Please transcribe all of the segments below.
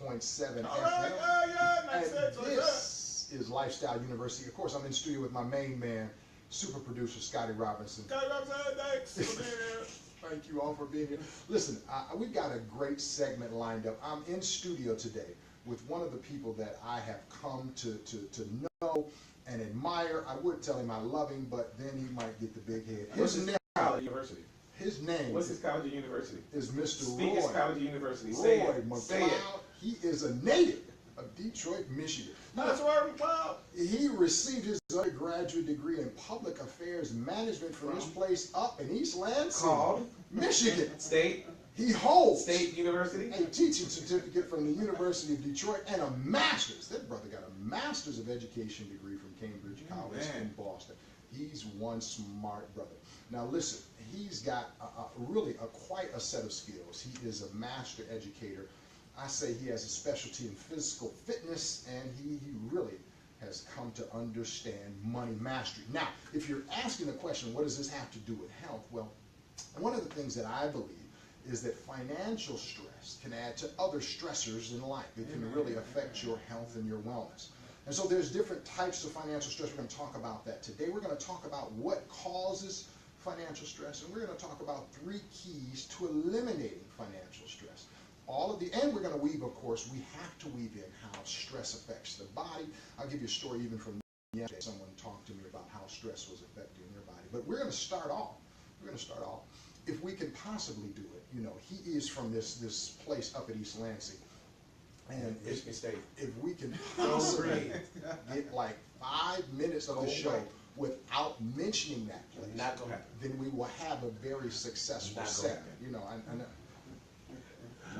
96.7 All FM. right, And this is Lifestyle University. Of course, I'm in studio with my main man, super producer Scotty Robinson. Scotty Robinson, thanks for being here. Thank you all for being here. Listen, we've got a great segment lined up. I'm in studio today with one of the people that I have come to know and admire. I would tell him I love him, but then he might get the big head. What's his college university? His name. What's his college or university? Is Mr. Speak his college or university. Roy McLeod. He is a native of Detroit, Michigan. That's Roy McLeod. He received his undergraduate degree in public affairs management from this place up in East Lansing, Called Michigan. State. He holds State University. a teaching certificate from the University of Detroit and a master's. That brother got a master's of education degree from Cambridge College in Boston. He's one smart brother. Now listen, he's got quite a set of skills. He is a master educator. I say he has a specialty in physical fitness, and he really has come to understand money mastery. Now, if you're asking the question, what does this have to do with health? Well, one of the things that I believe is that financial stress can add to other stressors in life. It can really affect your health and your wellness. And so there's different types of financial stress. We're going to talk about that today. We're going to talk about what causes financial stress, and we're going to talk about 3 keys to eliminating financial stress. And we're going to weave, of course, we have to weave in how stress affects the body. I'll give you a story even from yesterday. Someone talked to me about how stress was affecting their body. But we're going to start off. If we can possibly do it, you know, he is from this place up at East Lansing. And Michigan State. If we can possibly get like 5 minutes of the show without mentioning that place, Not gonna happen. then we will have a very successful Not gonna segment. happen. You know,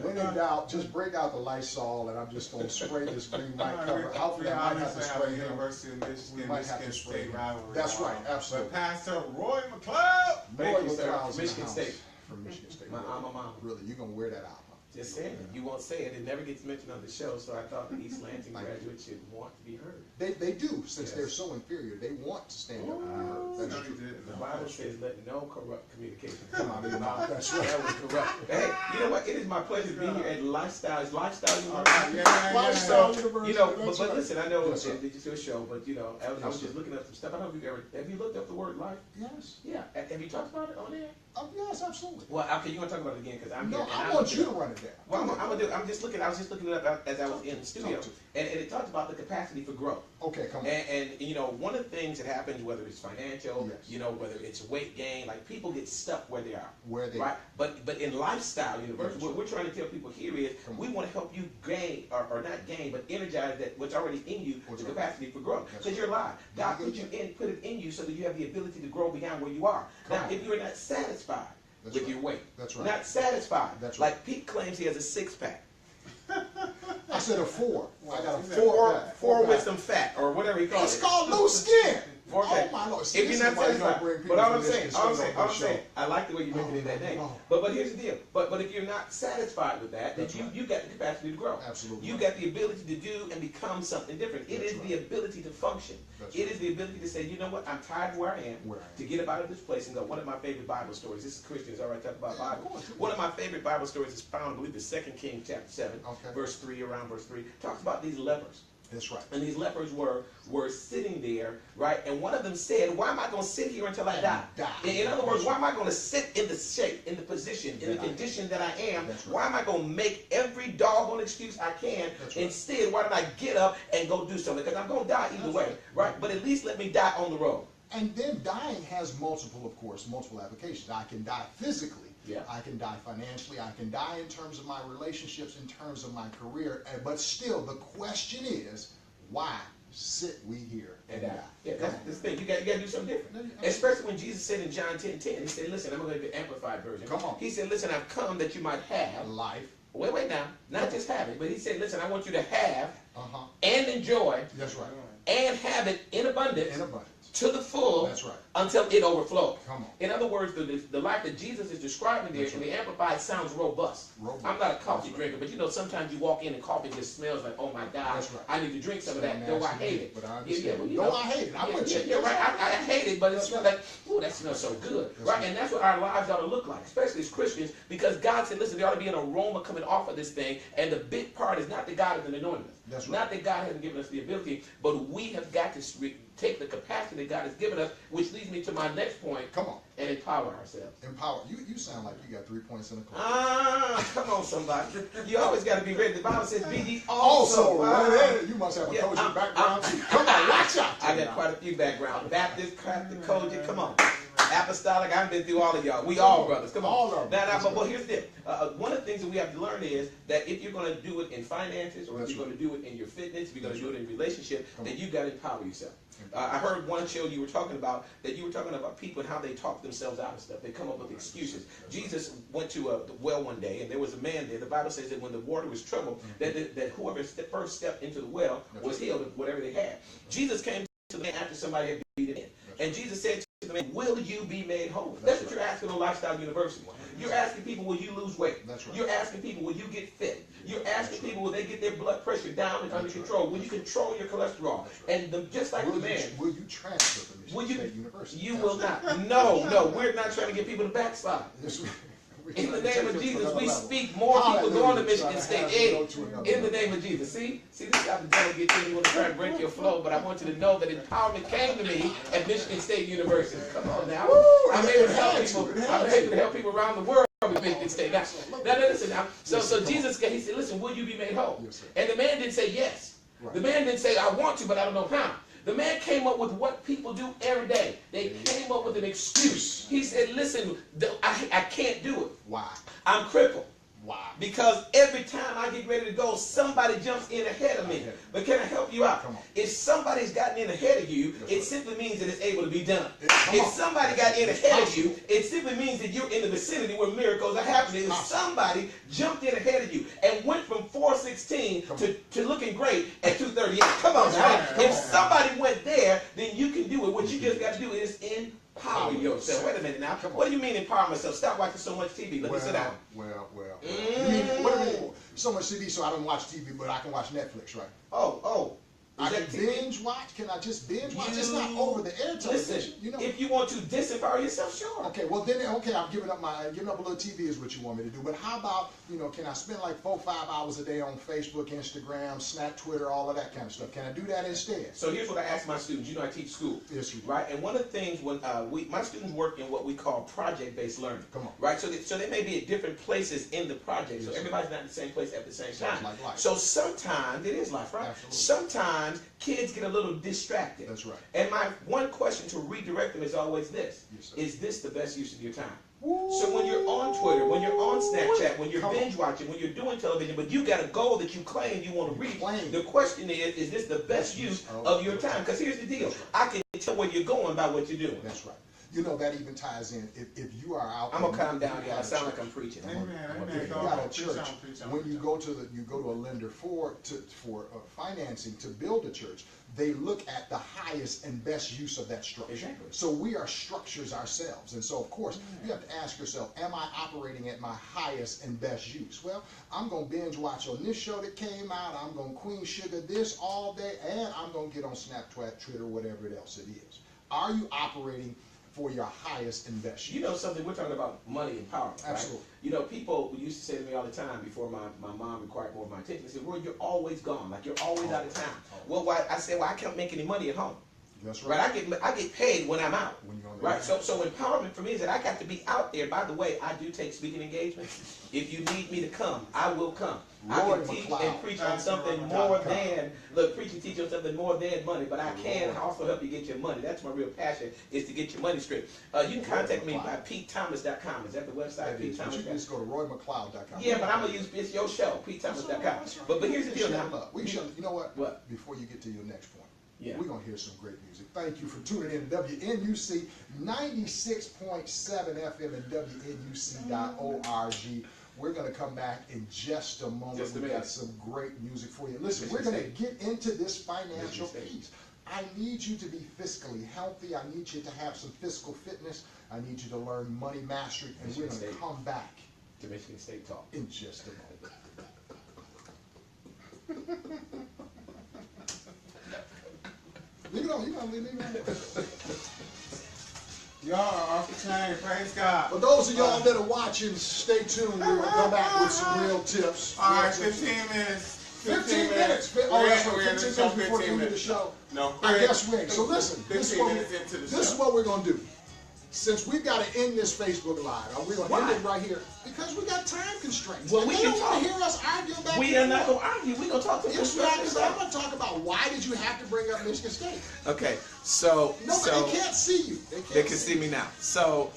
when in doubt, just break out the LifeStyle, and I'm just going to spray this green mic cover. Hopefully, I might have to spray him. University of Michigan, Michigan State rivalry. That's right, absolutely. But Pastor Roy McLeod. Roy Thank you, sir. McLeod's in the Michigan house. State. From Michigan State. My alma mater. Really, you're going to wear that out, huh? Just saying, you won't say it. It never gets mentioned on the show, so I thought the East Lansing graduates should want to be heard. They do, since they're so inferior. They want to stand up and be heard. That's true. The Bible says, "Let no corrupt communication Come out of your mouth. That's right. That was corrupt." Hey, you know what? It is my pleasure to be here at Lifestyle. It's Lifestyle University. Lifestyle University. You know, that's but right. listen, I know Yes, sir. it's your show, but you know, I was just looking up some stuff. I don't know if have you looked up the word life? Yes. Yeah. Have you talked about it on there? Yes, absolutely. Well, okay, you want to talk about it again because I'm No, here. and I want you to run it down. Well, I was just looking it up as I was in the studio, Talk to me. and it talked about the capacity for growth. Okay, come on. And you know, one of the things that happens, whether it's financial, Yes. you know, whether it's weight gain, like people get stuck where they are. Where they right? But in Lifestyle University, Yes. what we're trying to tell people here is we want to help you gain, or not gain, but energize that what's already in you, the capacity for growth. That's Because you're alive. God put it in you so that you have the ability to grow beyond where you are. Now, if you're not satisfied with your weight, That's right. not satisfied, That's right. like Pete claims he has a 6-pack. I said a 4. I got a 4. Four with some fat, or whatever he calls it. It's called loose skin. Okay. Oh my Lord. See, If this you're is not why you don't satisfied, bring people but all from I'm saying, Michigan all State I'm on the saying, show. I like the way you mentioned that name. Oh. But here's the deal. But if you're not satisfied with that, then That's right. you got the capacity to grow. Absolutely. You got the ability to do and become something different. It That's is right. the ability to function. That's It right. is the ability to say, you know what, I'm tired of where I am. To get up out of this place and go. One of my favorite Bible stories. This is Christians, all right, talk about Bible. One of my favorite Bible stories is found, I believe, in 2 Kings chapter 7, verse 3, around verse 3. Talks about these lepers. That's right. And these lepers were sitting there, right? And one of them said, why am I going to sit here until I die? In other words, why am I going to sit in the shape, in the position, in the condition that I am? Why am I going to make every doggone excuse I can? Instead, why don't I get up and go do something? Because I'm going to die either way, right? But at least let me die on the road. And then dying has multiple applications. I can die physically. Yeah. I can die financially. I can die in terms of my relationships, in terms of my career. But still, the question is, why sit we here and die? Yeah, that's the thing. You got to do something different. Especially when Jesus said in John 10:10, he said, listen, I'm going to give you the amplified version. Come on. He said, listen, I've come that you might have Life. Wait now. Not just have it, but he said, listen, I want you to have Uh-huh. and enjoy That's right. and have it in abundance. In abundance. to the full. That's right. Until it overflows. Come on. In other words, the life that Jesus is describing there in the Amplified sounds robust. I'm not a coffee drinker, but you know, sometimes you walk in and coffee just smells like, oh my God, That's right. I need to drink some of that. Though I hate it. But I understand. Well, No, I hate it. I'm with you. Yeah, right. I hate it, but it smells like, ooh, that smells so good. Right? And that's what our lives ought to look like, especially as Christians, because God said, listen, there ought to be an aroma coming off of this thing. And the big part is not that God hasn't anointed us. That's right. Not that God hasn't given us the ability, but we have got to take the capacity that God has given us, which leads me to my next point. Come on. And empower ourselves. Empower. You sound like you got 3 points in the class. Come on, somebody. You always got to be ready. The Bible says, be ye also. You must have a coaching background too. Come on, watch out. I got quite a few backgrounds. Baptist, Catholic, Kojic, come on. Apostolic, I've been through all of y'all. We all brothers. Come on. All of them. But here's the one of the things that we have to learn is that if you're going to do it in finances, or if you're going to do it in your fitness, if you're going to do it in relationship, then you've got to empower yourself. I heard one show you were talking about people and how they talk themselves out of stuff. They come up with excuses. Jesus went to a well one day, and there was a man there. The Bible says that when the water was troubled, that whoever first stepped into the well was healed of whatever they had. Jesus came to the man after somebody had beat him in. And Jesus said to the man, will you be made whole? That's what you're asking on Lifestyle University. You're asking people, will you lose weight? That's right. You're asking people, will you get fit? You're asking people, will they get their blood pressure down and under control? Will you control your cholesterol? And just like the man. Will you transfer from Michigan State University? You will not. No, we're not trying to get people to backslide. In the name of Jesus, we speak more people going to Michigan State. Hey, in the name of Jesus. See, this is how the devil gets in. You want to try to break your flow, but I want you to know that empowerment came to me at Michigan State University. Come on now. I'm able to help people. I'm able to help people around the world with Michigan State. Now, listen now. So Jesus, he said, listen, will you be made whole? And the man didn't say yes. The man didn't say, I want to, but I don't know how. The man came up with what people do every day. They came up with an excuse. He said, listen, I can't do it. Why? I'm crippled. Why? Because every time I get ready to go, somebody jumps in ahead of me. But can I help you out? If somebody's gotten in ahead of you, it simply means that it's able to be done. If somebody got in ahead of you, it simply means that you're in the vicinity where miracles are happening. If somebody jumped in ahead of you and went from 4:16 to looking great at 2:38. Come on now. If somebody went there, then you can do it. What you just got to do is empower yourself. Wait a minute now. What do you mean empower myself? Stop watching so much TV. Let me sit down. Well. You mean, what do you mean? So much TV so I don't watch TV, but I can watch Netflix, right? Oh. I can binge watch. Can I just binge watch? It's not over the air television. Listen, you know. If you want to disempower yourself, sure. Okay, well then, I'm giving up a little TV is what you want me to do. But how about, can I spend like 4 or 5 hours a day on Facebook, Instagram, Snap, Twitter, all of that kind of stuff? Can I do that instead? So here's what I ask my students. I teach school. Yes, you do. Right? And one of the things when my students work in what we call project-based learning. Come on. Right? So they may be at different places in the project. So everybody's not in the same place at the same time. Like life. So sometimes it is life, right? Absolutely. Sometimes kids get a little distracted. That's right. And my one question to redirect them is always this. Yes, is this the best use of your time? Ooh. So when you're on Twitter, when you're on Snapchat, when you're binge watching, when you're doing television, but you got a goal that you claim you want to reach, the question is this the best use of your time? Because here's the deal. I can tell where you're going by what you're doing. That's right. That even ties in. If you are out, I'm gonna calm down, y'all. I sound like I'm preaching. If you got a church, when you go to a lender for financing to build a church, they look at the highest and best use of that structure. Exactly. So we are structures ourselves, and so of course you have to ask yourself, am I operating at my highest and best use? Well, I'm gonna binge watch on this show that came out. I'm gonna Queen Sugar this all day, and I'm gonna get on Snapchat, Twitter, whatever else it is. Are you operating for your highest and best use? You know something, we're talking about money and power, right? Absolutely. People used to say to me all the time before my mom required more of my attention, they said, well, you're always gone, like you're always out of town. Well, I said, I can't make any money at home. That's right. I get paid when I'm out. When you're on the right? So empowerment for me is that I got to be out there. By the way, I do take speaking engagements. If you need me to come, I will come. I can teach and preach on something more than, preach and teach on something more than money, but I can also help you get your money. That's my real passion, is to get your money straight. You can contact me by PeteThomas.com. Is that the website? PeteThomas.com. You can just go to RoyMcLeod.com. Yeah, but I'm going to use, it's your show, PeteThomas.com. But here's the deal now. You know what? What? Before you get to your next point. Yeah. We're going to hear some great music. Thank you for tuning in to WNUC 96.7 FM and WNUC.org. We're going to come back in just a moment. We've got some great music for you. Listen, we're going to get into this financial piece. I need you to be fiscally healthy. I need you to have some physical fitness. I need you to learn money mastery, and we're going to come back to Michigan State talk in just a moment. Leave it on. You gotta leave it on. Y'all are off the chain. Praise God. For those of y'all that are watching, stay tuned. We're gonna come back with some real tips. All right, 15 minutes. 15 minutes. Oh, that's right. 15 minutes before the end of the show. No, I guess we ain't. So listen, this is what we're gonna do. Since we've got to end this Facebook Live, we're going to end it right here because we got time constraints. Well, and we they can don't talk. want to hear us argue back. We are not going to argue. We're going to talk to Yes, we are, because I'm going to talk about why did you have to bring up Michigan State. Okay, so No, so they can't see you. they can see me now. So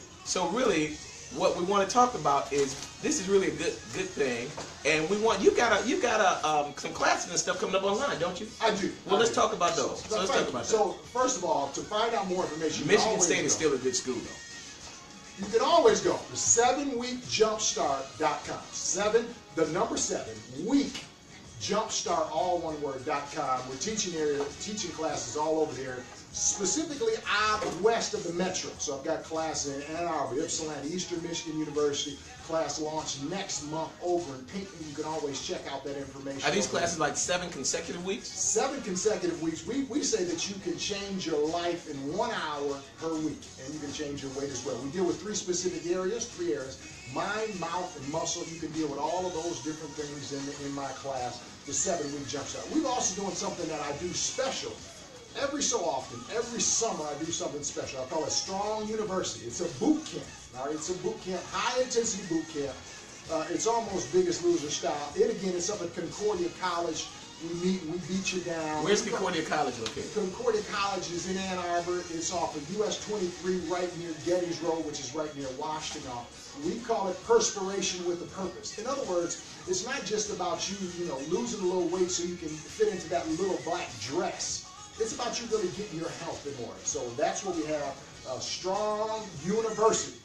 really, what we want to talk about is this is really a good thing, and we want you got some classes and stuff coming up online, don't you? I do. Well, let's talk about those. So let's talk about that. So first of all, to find out more information, Michigan State is still a good school, though. You can always go to 7weekjumpstart.com. The number 7, week jumpstart, all one word.com. We're teaching classes all over there, specifically out west of the metro. So I've got class in Ann Arbor, Ypsilanti, Eastern Michigan University. Class launch next month over in Pinckney. You can always check out that information. Are these classes like 7 consecutive weeks? 7 consecutive weeks. We say that you can change your life in 1 hour per week, and you can change your weight as well. We deal with 3 specific areas, 3 areas: mind, mouth, and muscle. You can deal with all of those different things in my class, the 7-week jumpstart. We're also doing something that I do special. Every so often, every summer, I do something special. I call it Strong University. It's a boot camp. All right, it's a boot camp, high-intensity boot camp. It's almost Biggest Loser style. It's up at Concordia College. We meet and we beat you down. Where's Concordia College located? Concordia College is in Ann Arbor. It's off of US 23 right near Gettys Road, which is right near Washington. We call it perspiration with a purpose. In other words, it's not just about you losing a little weight so you can fit into that little black dress. It's about you really getting your health in order. So that's what we have. Strong University.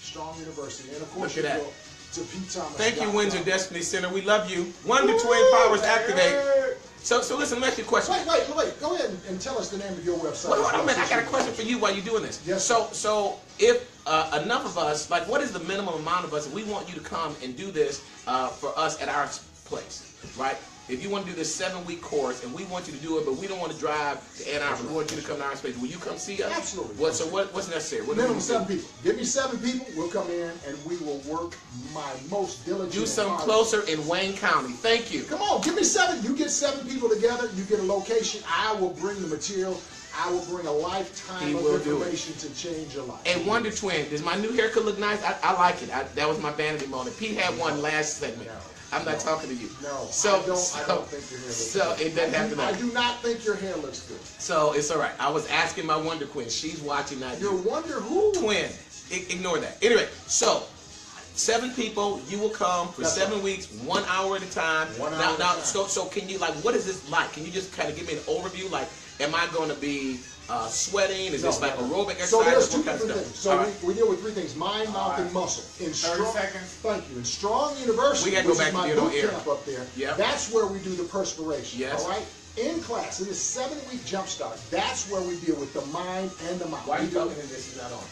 And of course, you go to Pete Thomas. Thank you, Windsor Destiny Center. We love you. Wonder Twin Powers activate. So listen, let me ask you a question. Wait. Go ahead and tell us the name of your website. Wait a minute. I got a question for you while you're doing this. Yes. So if enough of us, like, what is the minimum amount of us? If we want you to come and do this for us at our place, right? If you want to do this 7-week course and we want you to do it, but we don't want to drive to Ann Arbor, we want you to come to our space, will you come see us? Absolutely. What's necessary? What Minimum 7 people. Give me 7 people, we'll come in and we will work my most diligent. Do some closer in Wayne County. Thank you. Come on, give me 7. You get 7 people together, you get a location, I will bring the material, I will bring a lifetime of information to change your life. Hey, Wonder Twin, does my new haircut look nice? I like it. That was my vanity moment. Pete had one last segment. I'm not talking to you. No, I don't think your hair looks good. So it doesn't have to. I do not think your hair looks good. So it's all right. I was asking my Wonder Queen. She's watching that. Your Wonder who? Twin. Ignore that. Anyway, so 7 people. You will come for 7 weeks, 1 hour at a time. Now, so can you, like, what is this like? Can you just kind of give me an overview? Like, am I going to be sweating? Is this like aerobic exercise? So there's 2 different things. So we deal with 3 things: mind, mouth, and muscle. In 30 seconds. Thank you. In Strong University, we got to go back to to boot air. camp up there. Yep. That's where we do the perspiration. Yes. All right. In class, in the 7-week jumpstart, that's where we deal with the mind and the mouth. Why are you talking to this is not on?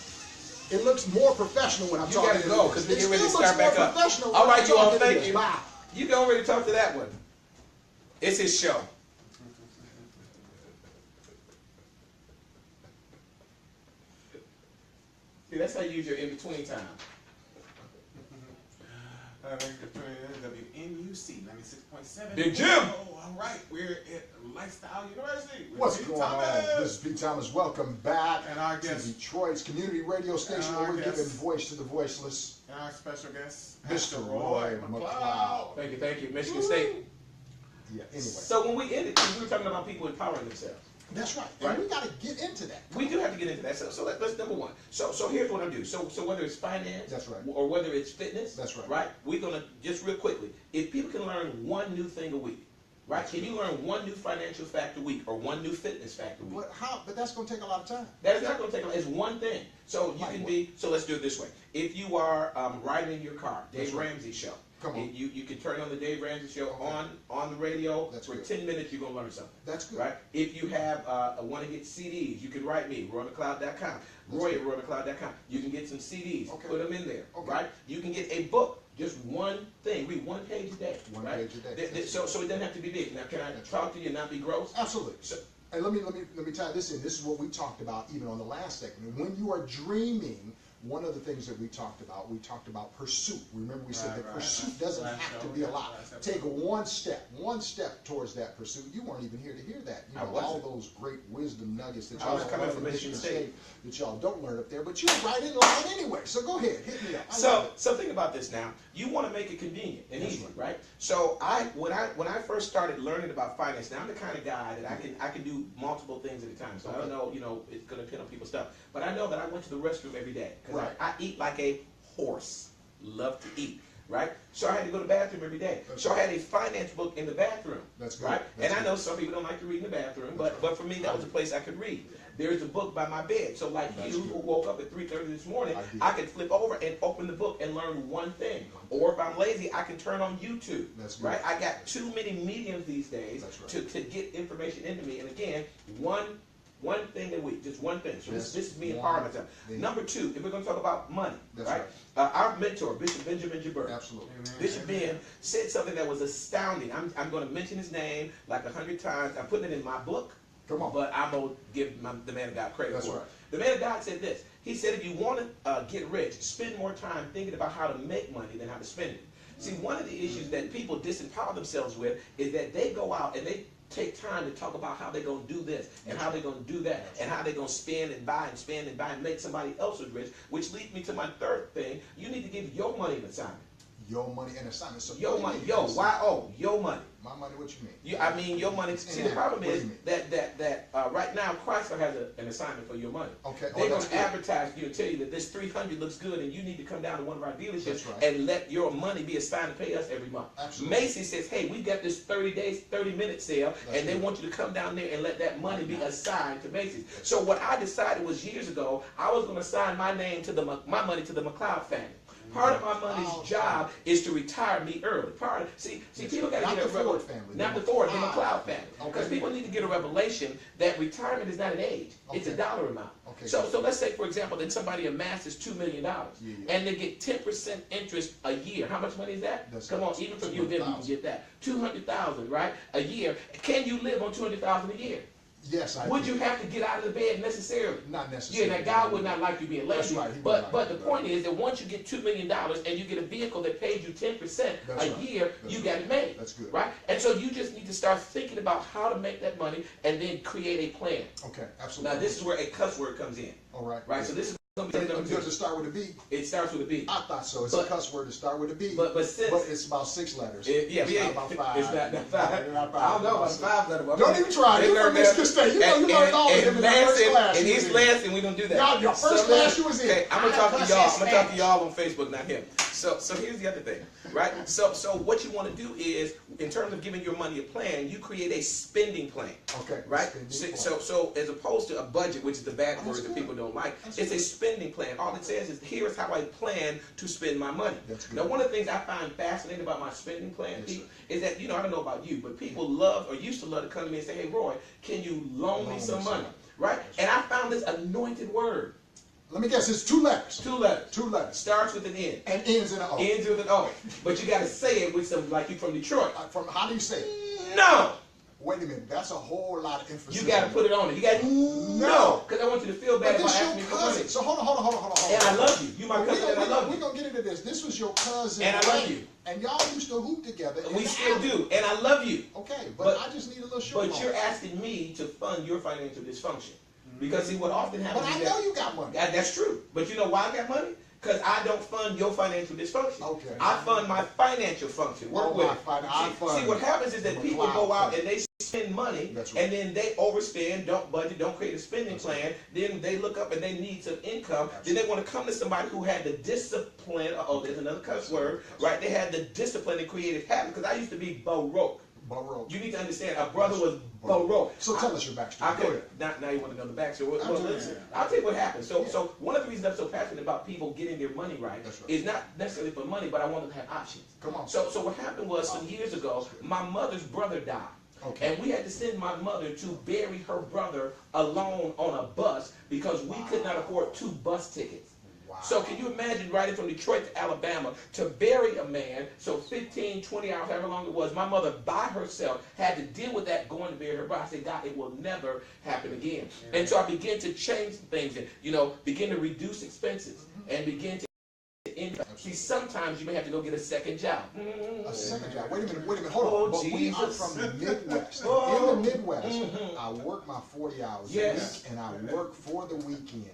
It looks more professional when I'm talking. You got to go because we get ready to start back up. All right, you all. Thank you. Bye. You go ready to talk to that one. It's his show. See, that's how you use your in-between time. WNUC 96.7. Big Jim! Oh, all right. We're at LifeStyle University. What's going on? This is Pete Thomas. Welcome back and our guest, to Detroit's community radio station where we're giving voice to the voiceless. And our special guest, Mr. Roy McLeod. Thank you. Michigan State. Yeah, anyway. So when we ended, we were talking about people empowering themselves. That's right. And we got to get into that. We do have to get into that. So let's number one. So here's what I do. So whether it's finance, that's right, or whether it's fitness, that's right. Right. We're gonna just real quickly. If people can learn one new thing a week, right? Can you learn one new financial fact a week or one new fitness fact a week? But how? But that's going to take a lot of time. That's not going to take a lot. It's one thing. So you can be. So let's do it this way. If you are riding in your car, Dave Ramsey show, Come on. You can turn on the Dave Ramsey Show on the radio. That's for good. 10 minutes. You're gonna learn something. That's good. Right? If you have want to get CDs, you can write me, RoyMcLeod.com. Roy at RoyMcLeod.com. You can get some CDs. Okay. Put them in there. Okay. Right? You can get a book. Just one thing. Read one page a day. One right? page a day. So it doesn't have to be big. Now, can I talk to you and not be gross? Absolutely. So, And let me tie this in. This is what we talked about even on the last segment. When you are dreaming, one of the things that we talked about pursuit. Remember we said that pursuit doesn't have to be a lot. Take one step towards that pursuit. You weren't even here to hear that. You know, all those great wisdom nuggets that y'all learn from Michigan State that y'all don't learn up there, but you're right in line anyway. So go ahead, hit me up. So think about this now. You want to make it convenient and easy, right? So when I first started learning about finance, now I'm the kind of guy that I can do multiple things at a time. So I don't know, it's going to depend on people's stuff. But I know that I went to the restroom every day. Because I eat like a horse. Love to eat. Right? So I had to go to the bathroom every day. So I had a finance book in the bathroom. That's good. Right? And I know some people don't like to read in the bathroom, but for me that was a place I could read. There's a book by my bed. So like you who woke up at 3:30 this morning, I could flip over and open the book and learn one thing. Or if I'm lazy, I can turn on YouTube. That's good. Right? I got too many mediums these days to get information into me. And again, one thing a week, just one thing. So this is me empowering myself. Number two, if we're going to talk about money, right? Our mentor, Bishop Benjamin Jabber. Absolutely. Bishop Ben said something that was astounding. I'm going to mention his name like 100 times. I'm putting it in my book. Come on. But I'm going to give the man of God credit That's for it. right. The man of God said this. He said, if you want to get rich, spend more time thinking about how to make money than how to spend it. See, one of the issues that people disempower themselves with is that they go out and they take time to talk about how they're going to do this and how they're going to do that and how they're going to spend and buy and make somebody else rich, which leads me to my third thing. You need to give your money an assignment. Your money and assignment. So your money. Your money. My money, what you mean? I mean your money. See, the problem is that right now Chrysler has an assignment for your money. Okay. They're going to advertise you and tell you that this 300 looks good and you need to come down to one of our dealerships and let your money be assigned to pay us every month. Absolutely. Macy's says, hey, we've got this 30-minute sale and they want you to come down there and let that money be assigned to Macy's. So what I decided was years ago, I was going to assign my money to the McLeod family. Part of my money's job is to retire me early. See, people got to get a revelation. Not the Ford, the McLeod family. Because people need to get a revelation that retirement is not an age; it's a dollar amount. So let's say, for example, that somebody amasses $2 million, and they get 10% interest a year. How much money is that? Come on, even from you, then you can get that. $200,000, right? A year. Can you live on $200,000 a year? Yes, I Would you have to get out of the bed necessarily? Not necessarily. Yeah, now God would not like you being lazy. That's right. But the point is that once you get $2 million and you get a vehicle that pays you 10% a year, you got it made. That's good. Right? And so you just need to start thinking about how to make that money and then create a plan. Okay, absolutely. Now this is where a cuss word comes in. All right. Right? So this is does it start with a B? It starts with a B. I thought so. It's a cuss word to start with a B. But it's about 6 letters. It's not about 5. It's not 5. I don't know about 5 letters. Don't even try. You from Michigan State. You know you learned all of them in the first class. And he's last, and we don't do that. Y'all, your first class you was in. Okay, I'm gonna talk to y'all. I'm gonna talk to y'all on Facebook, not him. So here's the other thing, right? So what you want to do is, in terms of giving your money a plan, you create a spending plan. Okay. Right. So as opposed to a budget, which is the bad word that people don't like, it's a spending plan. All it says is, here's how I plan to spend my money. Now, one of the things I find fascinating about my spending plan, Pete, is that, I don't know about you, but people love or used to love to come to me and say, hey, Roy, can you loan me some money? Right? And I found this anointed word. Let me guess, it's 2 letters. 2 letters. 2 letters. Starts with an N. And ends in an O. Ends with an O. But you got to say it with some, like you from Detroit. How do you say it? No. Wait a minute, that's a whole lot of emphasis. You got to put it on it. You got no, because I want you to feel bad about asking me for money. So hold on. And I love you. You my cousin, and I love you. We're gonna get into this. This was your cousin, and I love you. And y'all used to hoop together. We still do, and I love you. Okay, but I just need a little show. But you're asking me to fund your financial dysfunction. Because see, what often happens is that... But I know you got money. That's true. But you know why I got money? Because I don't fund your financial dysfunction. Okay. I fund my financial function. Work with it. See, what happens is that people go out and they spend money, and then they overspend, don't budget, don't create a spending plan. Then they look up and they need some income. Then they want to come to somebody who had the discipline. Oh, there's another cuss word, right? They had the discipline and creative habit. Because I used to be baroque. Baroque. You need to understand, a brother was Baroque. So tell us your backstory. Go ahead. Now you want to know the backstory. Well, listen, I'll tell you what happened. So one of the reasons I'm so passionate about people getting their money right, is not necessarily for money, but I want them to have options. Come on. So what happened was some years ago, my mother's brother died. Okay. And we had to send my mother to bury her brother alone on a bus because we could not afford 2 bus tickets. Wow. So can you imagine riding from Detroit to Alabama to bury a man, so 15, 20 hours, however long it was, my mother by herself had to deal with that going to bury her brother. I said, God, it will never happen again. Yeah. And so I began to change things and, begin to reduce expenses and begin to see, sometimes you may have to go get a second job. A second job. Wait a minute, hold on. But we are from the Midwest. In the Midwest, I work my 40 hours a week, and I work for the weekend.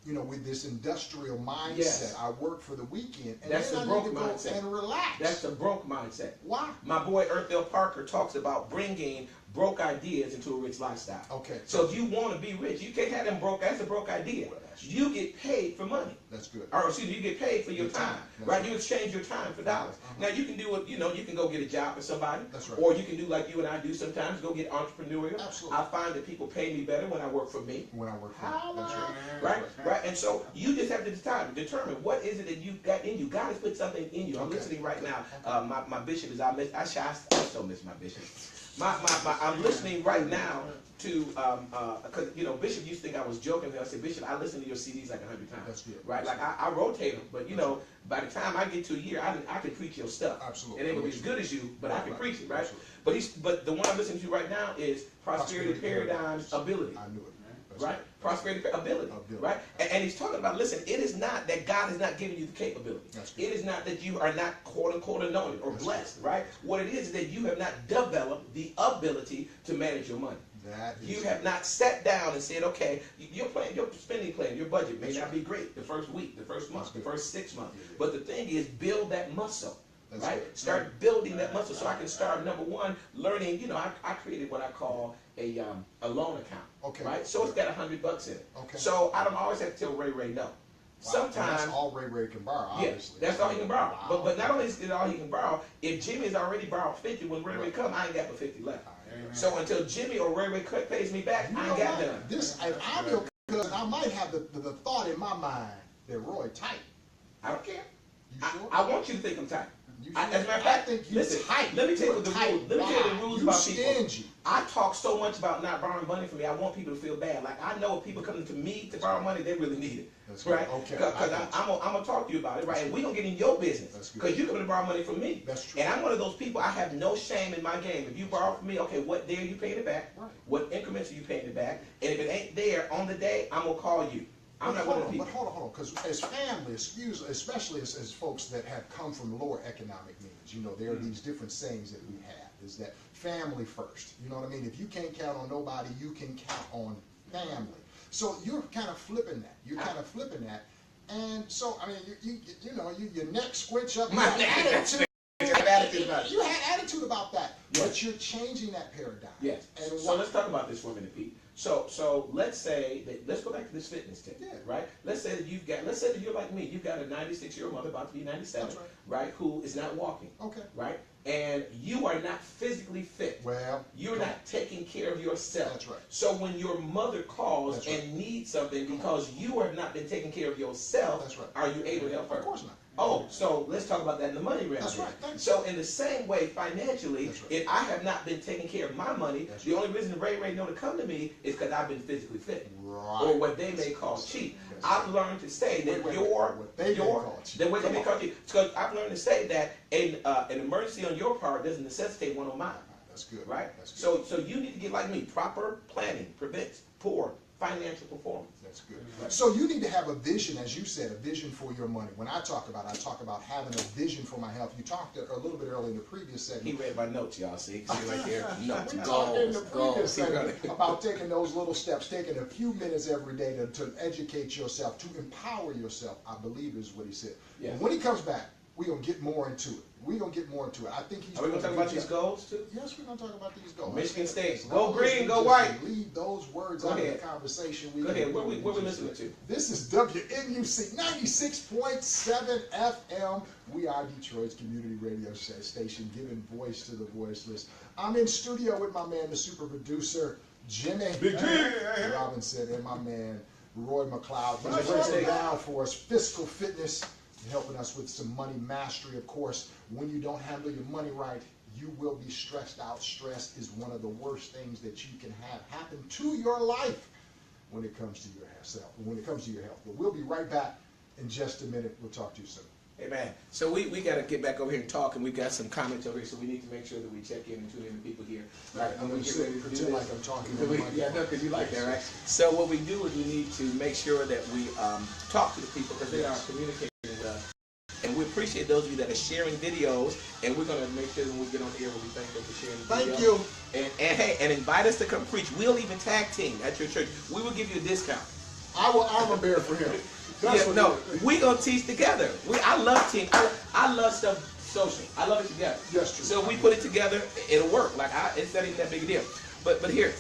With this industrial mindset, Yes. I work for the weekend, and That's then the I broke need to mindset. go and relax. That's the broke mindset. Why? My boy Earthdale Parker talks about bringing broke ideas into a rich lifestyle. Okay. So if you want to be rich, you can't have them broke. That's a broke idea. You get paid for money. That's good. Or excuse me, you get paid for your time, right? Right. You exchange your time for dollars. Now you can do what you can go get a job for somebody, That's right. or you can do like you and I do sometimes, go get entrepreneurial. Absolutely. I find that people pay me better when I work for me. When I work for you. That's right. Right? And so you just have to determine what is it that you got in you. God has put something in you. I'm Okay. listening right now. My bishop is I so miss my bishop. I'm listening right now to because Bishop used to think I was joking. I said, Bishop, I listen to your CDs like 100 times. That's good. Right? Like I rotate them, but by the time I get to a year, I can preach your stuff. Absolutely. It ain't gonna be as good as you, but I can preach it, right? Absolutely. But the one I'm listening to right now is Prosperity Paradigms Ability. I knew it. That's Right? Prosperity ability. Right? And he's talking about, listen, it is not that God is not giving you the capability. It is not that you are not quote unquote anointed or blessed, right? What it is that you have not developed the ability to manage your money. You have not sat down and said, okay, your spending plan, your budget may not be great the first week, the first month, the first 6 months. But the thing is, build that muscle. Right? Start building that muscle so I can start, number one, learning. I created what I call a loan account. Okay. Right? So it's got $100 in it. Okay. So I don't always have to tell Ray no. Wow. Sometimes That's all Ray can borrow, obviously. Yeah, that's all he can borrow. Wow. But not only is it all he can borrow, if Jimmy has already borrowed 50, when Ray come, I ain't got but 50 left. Amen. So until Jimmy or Ray pays me back, I ain't got none. If I'm your cousin, I might have the thought in my mind that Roy tight. I don't care. You sure? I want you to think I'm tight. You As a sure? matter of fact, I think you listen, tight. let me tell you You're the tight. rules. Let me tell you the rules You about people. stingy. I talk so much about not borrowing money from me. I want people to feel bad. Like I know if people come to me to borrow money, they really need it. That's right? good. Okay. Because I'm gonna talk to you about it, right? And we gonna get in your business. That's good. Because you're gonna borrow money from me. That's true. And I'm one of those people. I have no shame in my game. If you borrow from me, okay, what day are you paying it back? Right. What increments are you paying it back? And if it ain't there on the day, I'm gonna call you. I'm not one of the people. But hold on, because as family, especially as folks that have come from lower economic means, there are these different sayings that we have. Is that family first? You know what I mean? If you can't count on nobody, you can count on family. So you're kind of flipping that. And so I mean, your neck squinch up. You had attitude about that, but you're changing that paradigm. Yes. And so let's talk about this for a minute, Pete. So let's say that, let's go back to this fitness tip, right? Let's say that you're like me, you've got a 96-year-old mother about to be 97, That's right? Who is not walking, Okay. right? And you are not physically fit. Well, You're not taking care of yourself. That's right. So when your mother calls That's right. and needs something because you have not been taking care of yourself, That's right. are you able to help her? Of course not. Oh, so let's talk about that in the money realm. That's right. Thanks. So in the same way, financially, That's right. if I have not been taking care of my money, That's the right. only reason Ray know to come to me is because I've been physically fit. Right. Or what they may call cheap. That's I've learned to say that Wait, what they may call cheap. the way they Come may on. call cheap. Because I've learned to say that an emergency on your part doesn't necessitate one on mine. That's good. Right? That's good. So you need to get like me. Proper planning prevents poor financial performance. That's good. So you need to have a vision, as you said, a vision for your money. When I talk about having a vision for my health. You talked a little bit earlier in the previous segment. He read my notes, y'all. See right there. Notes, We talked in the previous goals. segment about taking those little steps, taking a few minutes every day to educate yourself, to empower yourself, I believe is what he said. Yes. And when he comes back, we're going to get more into it. We're going to get more into it. I think he's Are we going to talk about these goals too? Yes, we're going to talk about these goals. Michigan State. Go green, go white. Leave those words out of the conversation. Go ahead. What we listening to? This is WNUC 96.7 FM. We are Detroit's community radio station, giving voice to the voiceless. I'm in studio with my man, the super producer, Jimmy Big G Robinson, and my man, Roy McLeod. He's breaking down for us fiscal fitness, helping us with some money mastery. Of course, when you don't handle your money right, you will be stressed out. Stress is one of the worst things that you can have happen to your life when it comes to your health. But we'll be right back in just a minute. We'll talk to you soon. Hey man, so we got to get back over here and talk, and we've got some comments over here, so we need to make sure that we check in and tune in to people here. Right, I'm going to pretend like I'm talking to yeah, no, because you like that, right? So what we do is we need to make sure that we talk to the people because they are communicating with us. And we appreciate those of you that are sharing videos, and we're going to make sure that when we get on the air, we thank them for sharing the videos. Thank you. And hey, and invite us to come preach. We'll even tag team at your church. We will give you a discount. I will armor bear for him. We're going to teach together. I love team. I love stuff social. I love it together. Yes, true. So we put it together, it'll work. Like it's not even that big a deal. But here,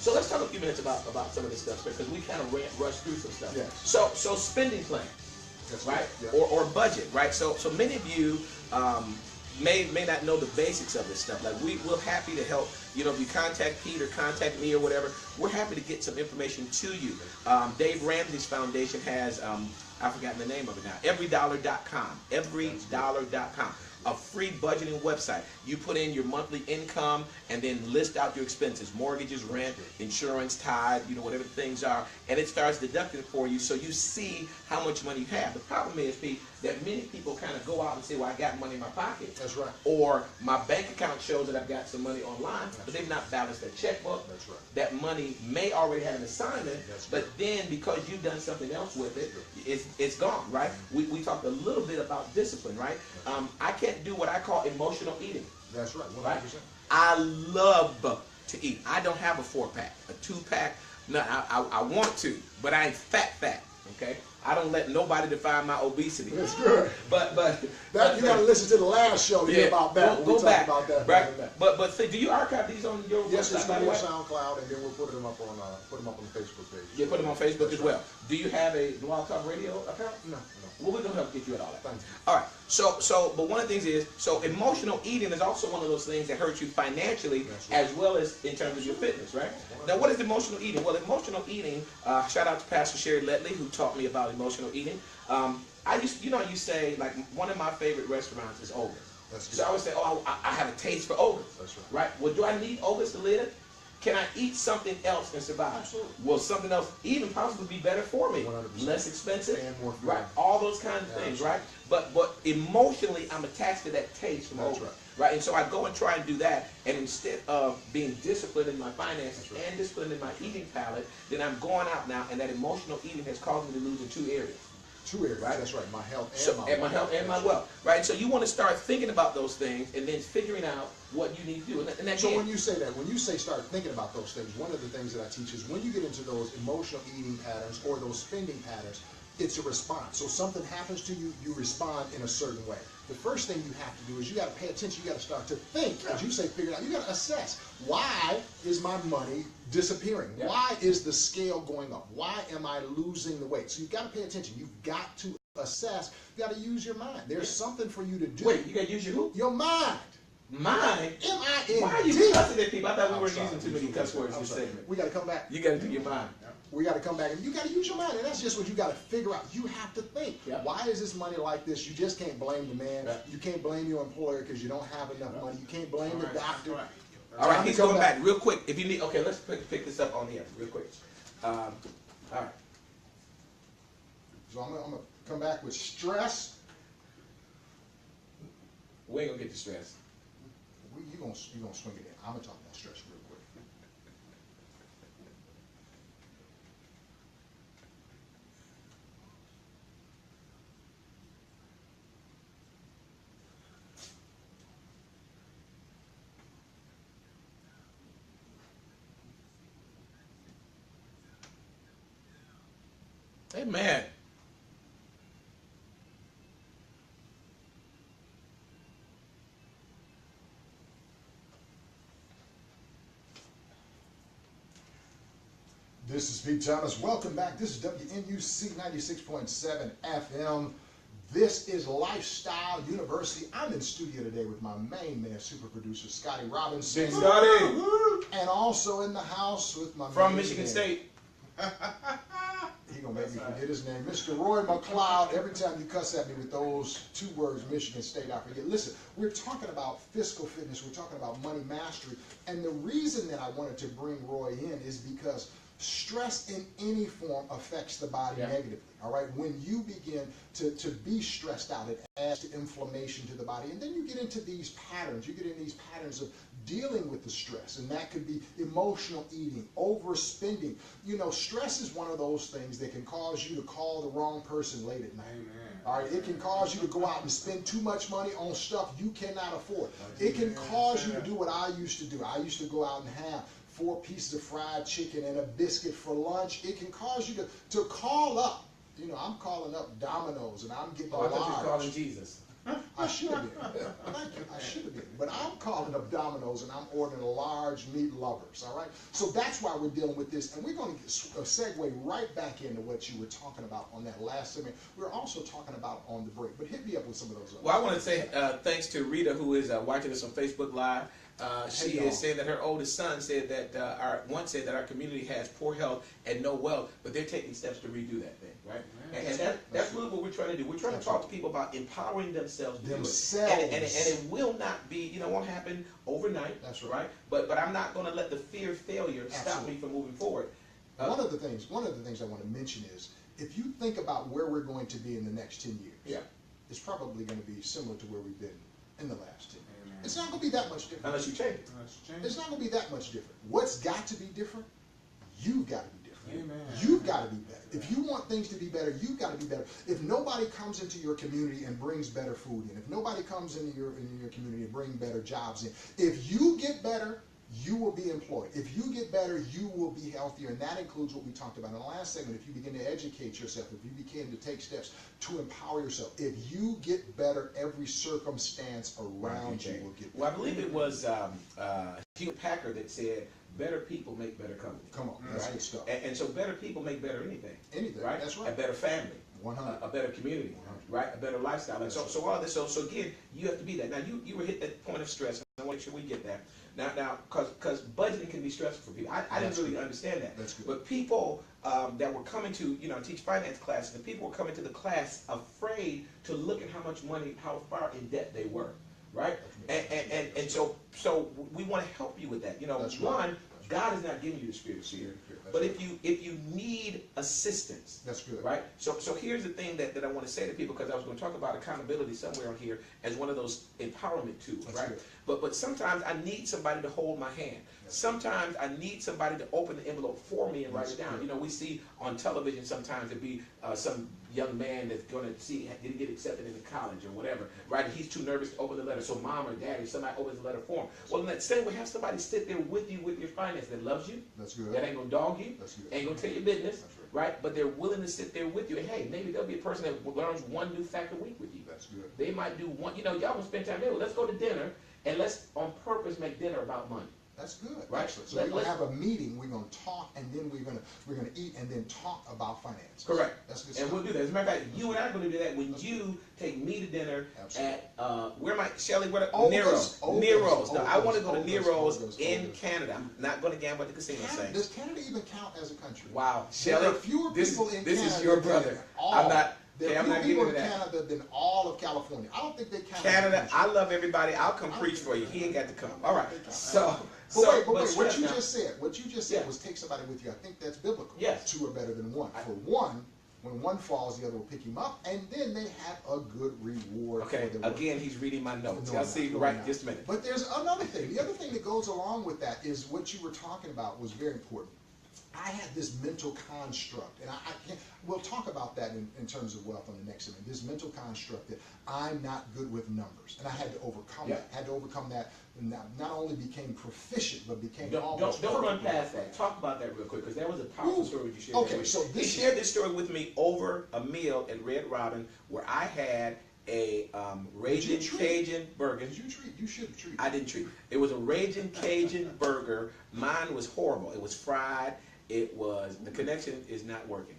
so let's talk a few minutes about some of this stuff because we kind of rushed through some stuff. Yes. So spending plan. That's right? Yeah. Or budget, right? So many of you may not know the basics of this stuff. Like we're happy to help. You know, if you contact Pete or contact me or whatever, we're happy to get some information to you. Dave Ramsey's foundation has, I've forgotten the name of it now, everydollar.com, everydollar.com. A free budgeting website. You put in your monthly income and then list out your expenses, mortgages, rent, insurance, tithe, you know, whatever the things are, and it starts deducting it for you so you see how much money you have. The problem is, Pete, that many people kind of go out and say, well, I got money in my pocket. That's right. Or my bank account shows that I've got some money online, but they've not balanced their checkbook. That's right. That money may already have an assignment, That's but then because you've done something else with it, it's gone, right? We talked a little bit about discipline, right? I can't do what I call emotional eating. That's right. 100%. Right? I love to eat. I don't have a 4-pack, a 2-pack. No, I want to, but I ain't fat. Okay, I don't let nobody define my obesity. That's good. But you got to listen to the last show to hear about that. Go back. About that. Right. But do you archive these on your Yes, website? it's on SoundCloud, and then we'll put them up on the Facebook page. Yeah, put them on Facebook as well. Do you have a Blog Talk Radio account? No. Well, we're gonna help get you at all that. Thank you. All right. But one of the things is, emotional eating is also one of those things that hurts you financially as well as in terms of your fitness, right? Now, what is emotional eating? Well, emotional eating. Shout out to Pastor Sherry Letley who taught me about emotional eating. You say like one of my favorite restaurants is Oga's. So I would say, I have a taste for Oga's. That's right. Well, do I need Oga's to live? Can I eat something else and survive? Absolutely. Will something else even possibly be better for me? 100%. Less expensive? And more food. Right. All those kinds of things, right? But emotionally, I'm attached to that taste from Oga's. Right. And so I go and try and do that, and instead of being disciplined in my finances and disciplined in my eating palate, then I'm going out now, and that emotional eating has caused me to lose in 2 areas. 2 areas, right? That's right. My health and my health and my wealth, right? So you want to start thinking about those things and then figuring out what you need to do. And that so when you say start thinking about those things, one of the things that I teach is when you get into those emotional eating patterns or those spending patterns, it's a response. So something happens to you, you respond in a certain way. The first thing you have to do is you got to pay attention. You got to start to think, as you say, figure it out. You got to assess, why is my money disappearing? Yeah. Why is the scale going up? Why am I losing the weight? So you've got to pay attention. You've got to assess. You got to use your mind. There's something for you to do. Wait, you got to use your who? Your mind. Mind? M-I-N-D. Were you cussing at people? I thought we were sorry. using too many cuss words in this segment. We got to come back. You got to do your mind. We got to come back, and you got to use your mind, and that's just what you got to figure out. You have to think. Yeah. Why is this money like this? You just can't blame the man. Yeah. You can't blame your employer because you don't have enough money. You can't blame the doctor. All right, he's coming back real quick. If you need, okay, let's pick this up on here real quick. All right. So I'm gonna come back with stress. We ain't gonna get to stress. You gonna swing it in. I'm gonna talk about stress real quick. Amen. This is Pete Thomas. Welcome back. This is WNUC 96.7 FM. This is Lifestyle University. I'm in studio today with my main man, super producer, Scotty Robinson. Big Scotty. And also in the house with my From main Michigan man. State. He gonna make me forget his name. Mr. Roy McLeod. Every time you cuss at me with those two words, Michigan State, I forget. Listen, we're talking about fiscal fitness. We're talking about money mastery. And the reason that I wanted to bring Roy in is because stress in any form affects the body negatively. All right, when you begin to be stressed out, it adds to inflammation to the body, and then you get into these patterns. You get in these patterns of dealing with the stress, and that could be emotional eating, overspending. You know, stress is one of those things that can cause you to call the wrong person late at night. Amen. All right, it can cause you to go out and spend too much money on stuff you cannot afford. It can cause you to do what I used to do. I used to go out and have 4 pieces of fried chicken and a biscuit for lunch. It can cause you to call up. You know, I'm calling up Domino's and I'm getting Oh, I thought you were large. calling Jesus. I should have been. Thank you. I should have been. But I'm calling up Domino's and I'm ordering a large meat lovers. All right. So that's why we're dealing with this, and we're going to segue right back into what you were talking about on that last segment. We're also talking about on the break. But hit me up with some of those. Well, I want to say thanks to Rita, who is watching us on Facebook Live. She is saying that her oldest son said that once said that our community has poor health and no wealth, but they're taking steps to redo that thing, right? And that's really what we're trying to do. We're trying to talk to people about empowering themselves to do it. And it will not be, you know, won't happen overnight. That's right. But I'm not going to let the fear of failure stop me from moving forward. One of the things I want to mention is, if you think about where we're going to be in the next 10 years, it's probably going to be similar to where we've been in the last 10 years. It's not going to be that much different. Unless you change it. It's not going to be that much different. What's got to be different? You've got to be different. Amen. You've got to be better. If you want things to be better, you've got to be better. If nobody comes into your community and brings better food in, if nobody comes into your community and bring better jobs in, if you get better, you will be employed. If you get better, you will be healthier, and that includes what we talked about in the last segment. If you begin to educate yourself, if you begin to take steps to empower yourself, if you get better, every circumstance around you will get better. Well, I believe it was Hugh Packard that said, better people make better company. Come on, that's good stuff. And so better people make better anything. Anything, right? that's right. A better family. 100. A better community, right? A better lifestyle. And so all this. So again, you have to be that. Now you were hit that point of stress. And I want to make sure we get that. Now, because budgeting can be stressful for people. I didn't really understand that. That's good. But people that were coming to, teach finance classes, and people were coming to the class afraid to look at how much money, how far in debt they were, right? And so we want to help you with that. That's One, right. God has not given you the spirit of fear. But if you need assistance, that's good, right? So here's the thing that I want to say to people, because I was going to talk about accountability somewhere on here as one of those empowerment tools, that's right? Good. But sometimes I need somebody to hold my hand. Sometimes I need somebody to open the envelope for me and write it down. We see on television sometimes it be some young man that's going to see, did he get accepted into college or whatever, right? He's too nervous to open the letter, so mom or daddy, somebody opens the letter for him. Well, in that same way, have somebody sit there with you with your finance that loves you. That's good. That ain't going to dog you. That's good. Ain't going to tell your business. That's right? But they're willing to sit there with you. And hey, maybe there'll be a person that learns one new fact a week with you. That's good. They might do one, y'all can spend time there. Well, let's go to dinner and let's on purpose make dinner about money. That's good. Right? Excellent. So we're going to have a meeting, we're going to talk, and then we're going to eat and then talk about finance. Correct. That's good and stuff. we'll do that. As a matter of fact, you and I are going to do that when That's you good. take me to dinner Absolutely. at, where am I, Shelly, what? Oga's. Nero's. Oga's. Nero's. Now, I want to go to Oga's. Nero's Oga's. in Oga's. Canada. I'm not going to gamble at the casino, Does Canada even count as a country? Wow. There Shelly, are fewer people in this Canada is your than brother. all. I'm not. There Okay, are I'm fewer not people giving in to that. Canada than all of California. I don't think they count. Canada, as a I country. love everybody. I'll come preach for you. He ain't got to come. All right. But wait, what stress you now. just said, Yeah. was take somebody with you. I think that's biblical. Yes. 2 are better than 1. For one, when one falls, the other will pick him up, and then they have a good reward. Okay, for their work. again, he's reading my notes. No, Y'all see, no, right, no. just a minute. But there's another thing. The other thing that goes along with that is what you were talking about was very important. I had this mental construct, and I can't, we'll talk about that in terms of wealth on the next segment, this mental construct that I'm not good with numbers, and I had to overcome that. I had to overcome that, and not only became proficient, but became almost Don't run perfect. past that. Talk about that real quick, because that was a powerful story you shared. Okay, with me. so He this shared this story with me over a meal at Red Robin, where I had a Raging Cajun burger. Did you treat? You should have treated. I didn't treat. It was a Raging Cajun burger. Mine was horrible. It was fried. It was the connection is not working.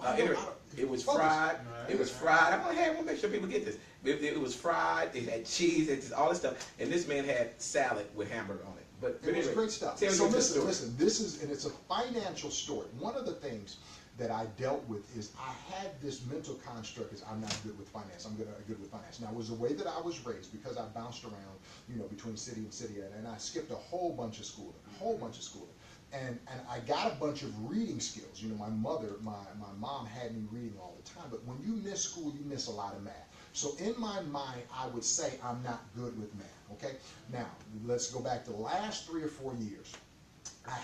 Anyway, it was fried. It was fried. I'm gonna make sure people get this. It was fried. It had cheese. It had all this stuff. And this man had salad with hamburger on it. But it was great stuff. So listen, this is, and it's a financial story. One of the things that I dealt with is I had this mental construct is I'm not good with finance. I'm good with finance. Now, it was the way that I was raised because I bounced around, between city and city, and I skipped a whole bunch of schooling, And I got a bunch of reading skills. My mom had me reading all the time. But when you miss school, you miss a lot of math. So in my mind, I would say I'm not good with math. Okay. Now let's go back to the last 3 or 4 years. I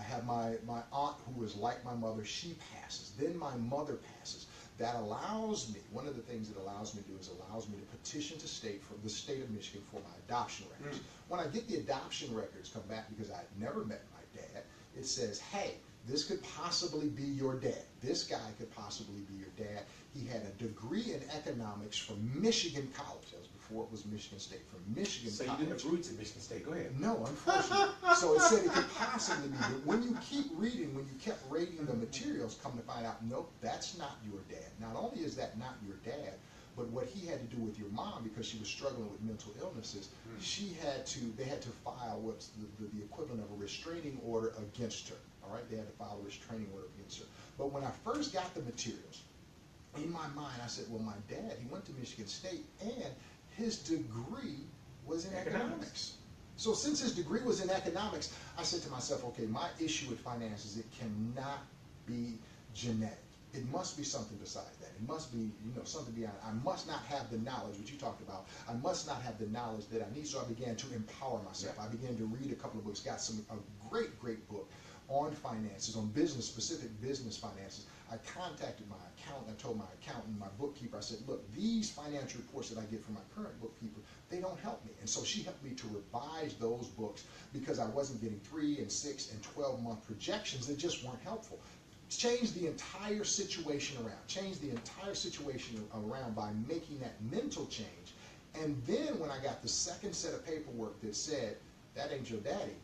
have my aunt who is like my mother. She passes. Then my mother passes. That allows me. One of the things it allows me to do is allows me to petition to the state of Michigan for my adoption records. When I get the adoption records come back, because I had never met my dad, it says, hey, this could possibly be your dad. This guy could possibly be your dad. He had a degree in economics from Michigan College. That was before it was Michigan State. From Michigan College. So you didn't have roots in Michigan State. Go ahead. No, unfortunately. So it said it could possibly be. But when you keep reading, when you kept reading the materials, come to find out, nope, that's not your dad. Not only is that not your dad, but what he had to do with your mom, because she was struggling with mental illnesses, they had to file what's the equivalent of a restraining order against her. All right, they had to file a restraining order against her. But when I first got the materials, in my mind, I said, well, my dad, he went to Michigan State, and his degree was in economics. So since his degree was in economics, I said to myself, okay, my issue with finance is it cannot be genetic. It must be something besides that. It must be, something beyond. I must not have the knowledge, which you talked about. I must not have the knowledge that I need. So I began to empower myself. I began to read a couple of books. Got a great book on finances, on specific business finances. I contacted my accountant. I told my accountant, my bookkeeper, I said, look, these financial reports that I get from my current bookkeeper, they don't help me. And so she helped me to revise those books because I wasn't getting 3 and 6 and 12-month projections that just weren't helpful. Change the entire situation around. Change the entire situation around by making that mental change. And then when I got the second set of paperwork that said, that ain't your daddy,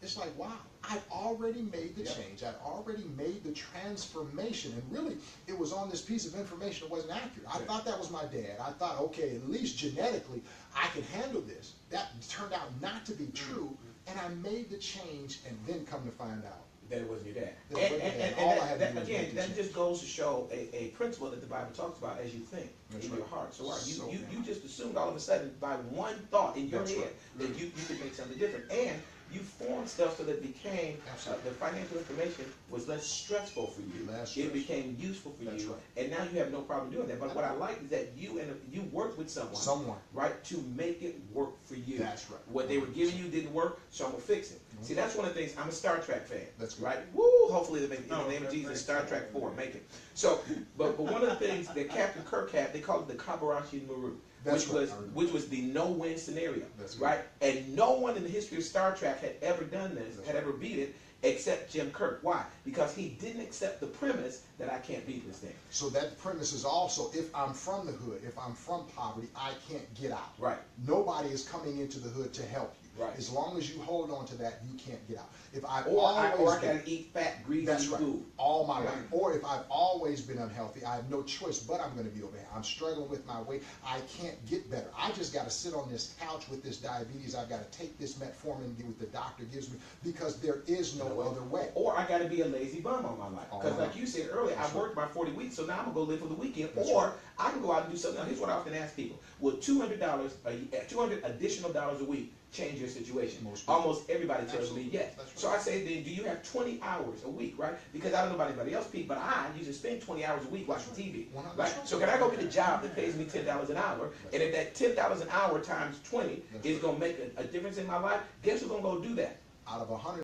it's like, wow, I'd already made the change. I'd already made the transformation. And really, it was on this piece of information that wasn't accurate. I thought that was my dad. I thought, okay, at least genetically, I can handle this. That turned out not to be true. And I made the change, and then come to find out that it wasn't your dad. And that just goes to show a principle that the Bible talks about as you think in your heart. So you just assumed all of a sudden by one thought in your head that you could make something different. And you formed stuff so that it became, the financial information was less stressful for you. It became useful for you. Right. And now you have no problem doing that. But what I like is that you worked with someone, right, to make it work for you. That's right. What they were giving you didn't work, so I'm going to fix it. See, that's one of the things. I'm a Star Trek fan. That's good. Right? Woo! Hopefully, in the name of Jesus, Star Trek 4, make it. So, but one of the things that Captain Kirk had, they called it the Kabarashi Maru. Which was the no-win scenario, right? And no one in the history of Star Trek had ever done this, had ever beat it, except Jim Kirk. Why? Because he didn't accept the premise that I can't beat this thing. So that premise is also, if I'm from the hood, if I'm from poverty, I can't get out. Right. Nobody is coming into the hood to help you. Right. As long as you hold on to that, you can't get out. If I gotta eat fat, greasy food all my life. Or if I've always been unhealthy, I have no choice but I'm going to be obese. I'm struggling with my weight. I can't get better. I just got to sit on this couch with this diabetes. I've got to take this metformin that the doctor gives me because there is no other way. Or I got to be a lazy bum all my life. Because like you said earlier, I worked my 40 weeks, so now I'm going to go live for the weekend. I can go out and do something else. Here's what I often ask people. Will $200 additional dollars a week change your situation? Almost everybody tells me yes. So I say, then do you have 20 hours a week, right? Because I don't know about anybody else, Pete, but I usually spend 20 hours a week watching TV, right? So can I go get a job that pays me $10 an hour, and if that $10 an hour times 20 is going to make a difference in my life, guess who's going to go do that? Out of 100